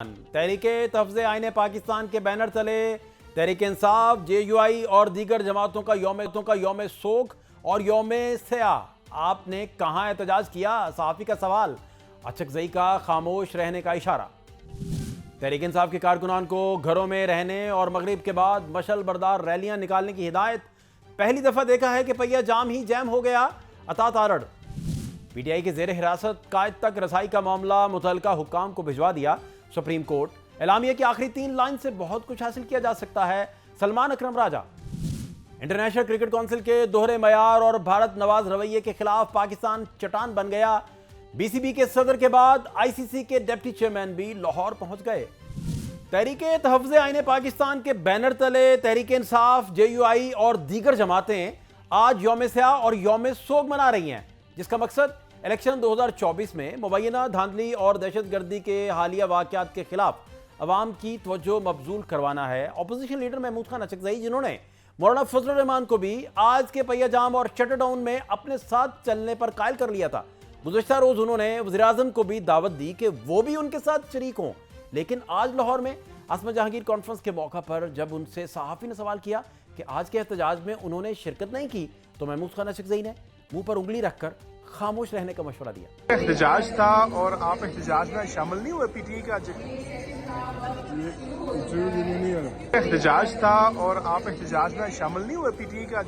तहरीके तहफ़्ज़े आईन पाकिस्तान के बैनर तले तहरीक इंसाफ, JUI और दीगर जमातों का यौम सोग और यौम सयाह। आपने कहाँ एहतजाज किया? सहाफ़ी का सवाल, अचकज़ई का खामोश रहने का इशारा। तहरीक इंसाफ के कारकुनान को घरों में रहने और मगरिब के बाद मशल बरदार रैलियां निकालने की हिदायत। पहली दफ़ा देखा है कि पहिया जाम ही जैम हो गया। अता तारड़। PTI के ज़ेर हिरासत कायद तक रसाई का मामला मुतल्लिका हुक्काम को भिजवा दिया सुप्रीम कोर्ट। एलामिया की आखिरी 3 लाइन से बहुत कुछ हासिल किया जा सकता है। सलमान अकरम राजा। इंटरनेशनल क्रिकेट काउंसिल के दोहरे मयार और भारत नवाज रवैये के खिलाफ पाकिस्तान चट्टान बन गया। BCB के सदर के बाद ICC के डिप्टी चेयरमैन भी लाहौर पहुंच गए। तहरीके तहफ़्ज़े आईन पाकिस्तान के बैनर तले तहरीक इंसाफ, JUI और दीगर जमातें आज यौम सयाह और यौम सोग मना रही हैं, जिसका मकसद इलेक्शन 2024 में मुबैना धांधली और दहशतगर्दी के हालिया वाक़यात के खिलाफ अवाम की तवज्जो मबजूल करवाना है। अपोजिशन लीडर महमूद खान अचकज़ई, जिन्होंने मौलाना फजल रहमान को भी आज के पहिया जाम और शटर डाउन में अपने साथ चलने पर कायल कर लिया था, गुज़श्ता रोज उन्होंने वज़ीर-ए-आज़म को भी दावत दी कि वो भी उनके साथ शरीक हों। लेकिन आज लाहौर में आसमा जहांगीर कॉन्फ्रेंस के मौका पर जब उनसे सहाफ़ी ने सवाल किया कि आज के एहतजाज में उन्होंने शिरकत नहीं की, तो महमूद खान अचकज़ई ने मुंह पर उंगली रखकर खामोश रहने का मशवरा दिया। एहतजाज था और आप एहतजाज में शामिल नहीं हुए? PTI का एहतजाज था और आप एहतजाज में शामिल नहीं हुए? PTI का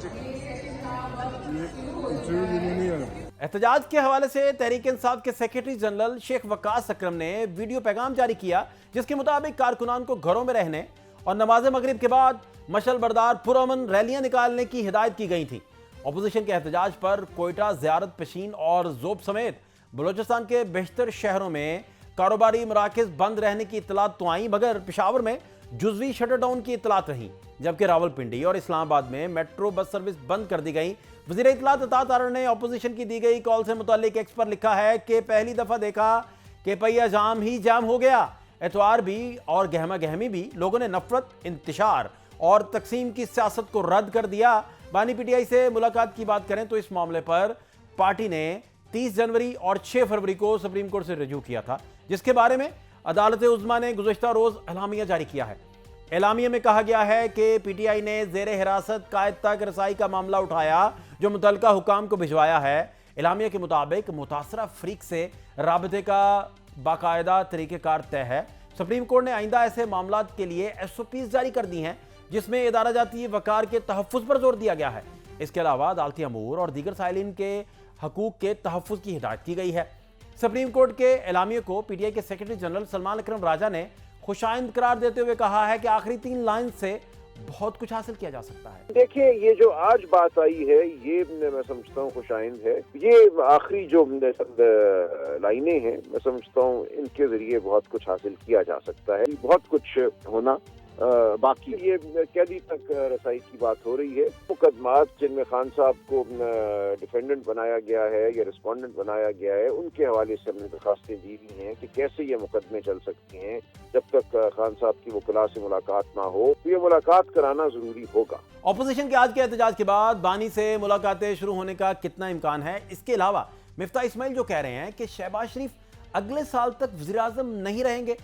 एहतजाज के हवाले से तहरीक इंसाफ के सेक्रेटरी जनरल शेख वकास अकरम ने वीडियो पैगाम जारी किया, जिसके मुताबिक कारकुनान को घरों में रहने और नमाज मगरिब के बाद मशल बरदार पुरअमन रैलियां निकालने की हिदायत की गई थी। अपोजिशन के एहतजाज पर कोयटा, ज़ियारत पशीन और ज़ोब समेत बलोचिस्तान के बेशतर शहरों में कारोबारी मराकज़ बंद रहने की इत्तलात तो आई, मगर पेशावर में जुज़वी शटर डाउन की इत्तलात रही, जबकि रावलपिंडी और इस्लामाबाद में मेट्रो बस सर्विस बंद कर दी गई। वज़ीर इत्तलात अता तारड़ ने अपोजिशन की दी गई कॉल से मुताल्लिक एक्स पर लिखा है कि पहली दफ़ा देखा कि पहिया जाम ही जाम हो गया। एतवार भी और गहमा गहमी भी, लोगों ने नफरत, इंतशार और तकसीम की सियासत को रद्द कर दिया। बानी PTI से मुलाकात की बात करें तो इस मामले पर पार्टी ने 30 जनवरी और 6 फरवरी को सुप्रीम कोर्ट से रजू किया था, जिसके बारे में अदालत उज़्मा ने गुज़श्ता रोज एलामिया जारी किया है। एलामिया में कहा गया है कि PTI ने ज़ेरे हिरासत कायद तक रसाई का मामला उठाया, जो मुतल्लिका हुकाम को भिजवाया है। एलामिया के मुताबिक मुतासरा फरीक से राबते का बाकायदा तरीक़ेकार तय है। सुप्रीम कोर्ट ने आइंदा ऐसे मामला के लिए SOPs जारी कर दी हैं, जिसमें इदारा जाती वकार के तहफ़्फ़ुज़ पर जोर दिया गया है। इसके अलावा अदालती अमूर और दीगर साइलिन के हकूक़ के तहफ़्फ़ुज़ की हिदायत की गई है। सुप्रीम कोर्ट के एलामिया को PTI के सेक्रेटरी जनरल सलमान अकरम राजा ने खुशाइंद करार देते हुए कहा है कि आखिरी 3 लाइन से बहुत कुछ हासिल किया जा सकता है। देखिए, ये जो आज बात आई है, ये मैं समझता हूँ खुशाइंद है। ये आखिरी जो लाइनें हैं, मैं समझता हूँ इनके जरिए बहुत कुछ हासिल किया जा सकता है। बहुत कुछ होना बाकी। ये कैदी तक रसाई की बात हो रही है। मुकदमात जिनमें खान साहब को डिफेंडेंट बनाया गया है या रिस्पोंडेंट बनाया गया है, उनके हवाले से हमने दरखास्तें दी हुई हैं कि कैसे ये मुकदमे चल सकते हैं जब तक खान साहब की वकला से मुलाकात ना हो। तो ये मुलाकात कराना जरूरी होगा। अपोजिशन के आज के एहतजाज के बाद बानी से मुलाकातें शुरू होने का कितना इम्कान है? इसके अलावा मिफ्ता इस्माइल जो कह रहे हैं कि शहबाज शरीफ अगले साल तक वज़ीर-ए-आज़म नहीं रहेंगे,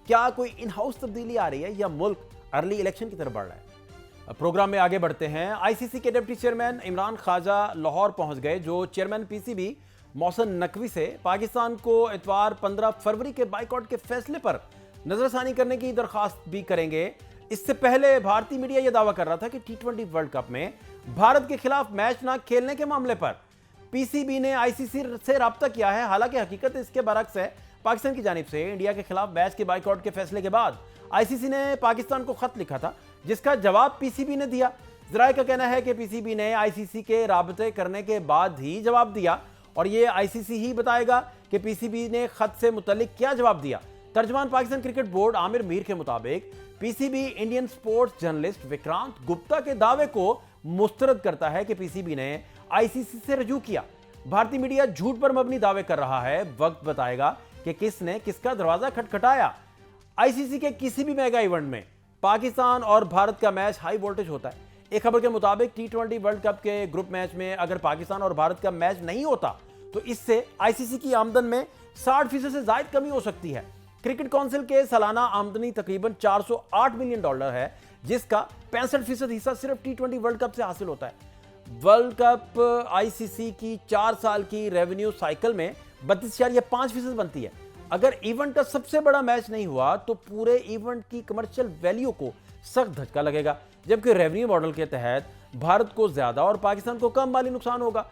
क्या कोई इन हाउस तब्दीली आ रही है या मुल्क अर्ली इलेक्शन की तरफ बढ़ रहा है? प्रोग्राम में आगे बढ़ते हैं। ICC के डिप्टी चेयरमैन इमरान ख्वाजा लाहौर पहुंच गए, जो चेयरमैन PCB मोहसिन नकवी से पाकिस्तान को इतवार 15 फरवरी के बाइकआउट के फैसले पर नजरसानी करने की दरखास्त भी करेंगे। इससे पहले भारतीय मीडिया यह दावा कर रहा था कि T20 वर्ल्ड कप में भारत के खिलाफ मैच न खेलने के मामले पर PCB ने ICC से राब्ता किया है। हालांकि हकीकत इसके बरक्स है। पाकिस्तान की जानिब से इंडिया के खिलाफ मैच के बाइकआउट के फैसले के बाद ICC ने पाकिस्तान को खत लिखा था, जिसका जवाब PCB ने दिया। ज़राए का कहना है कि PCB ने ICC के राब्ते करने के बाद ही जवाब दिया और ये ICC ही बताएगा कि PCB ने खत से मुतल्लिक क्या जवाब दिया। तर्जमान पाकिस्तान क्रिकेट बोर्ड आमिर मीर के मुताबिक PCB Indian sports journalist Vikrant Gupta के दावे को मुस्तरद करता है कि PCB ने ICC से रजू किया। भारतीय मीडिया झूठ पर मबनी दावे कर रहा है। वक्त बताएगा कि किसने किसका दरवाजा खटखटाया। ICC के किसी भी मेगा इवेंट में पाकिस्तान और भारत का मैच हाई वोल्टेज होता है। एक खबर के मुताबिक T20 वर्ल्ड कप के ग्रुप मैच में अगर पाकिस्तान और भारत का मैच नहीं होता तो इससे ICC की आमदन में 60% से ज्यादा कमी हो सकती है। क्रिकेट काउंसिल के सालाना आमदनी तकरीबन $408 मिलियन है, जिसका 65% हिस्सा सिर्फ T20 वर्ल्ड कप से हासिल होता है। वर्ल्ड कप आईसीसी की 4 साल की रेवेन्यू साइकिल में 32.5% बनती है। अगर इवेंट का सबसे बड़ा मैच नहीं हुआ तो पूरे इवेंट की कमर्शियल वैल्यू को सख्त धक्का लगेगा, जबकि रेवेन्यू मॉडल के तहत भारत को ज्यादा और पाकिस्तान को कम माली नुकसान होगा।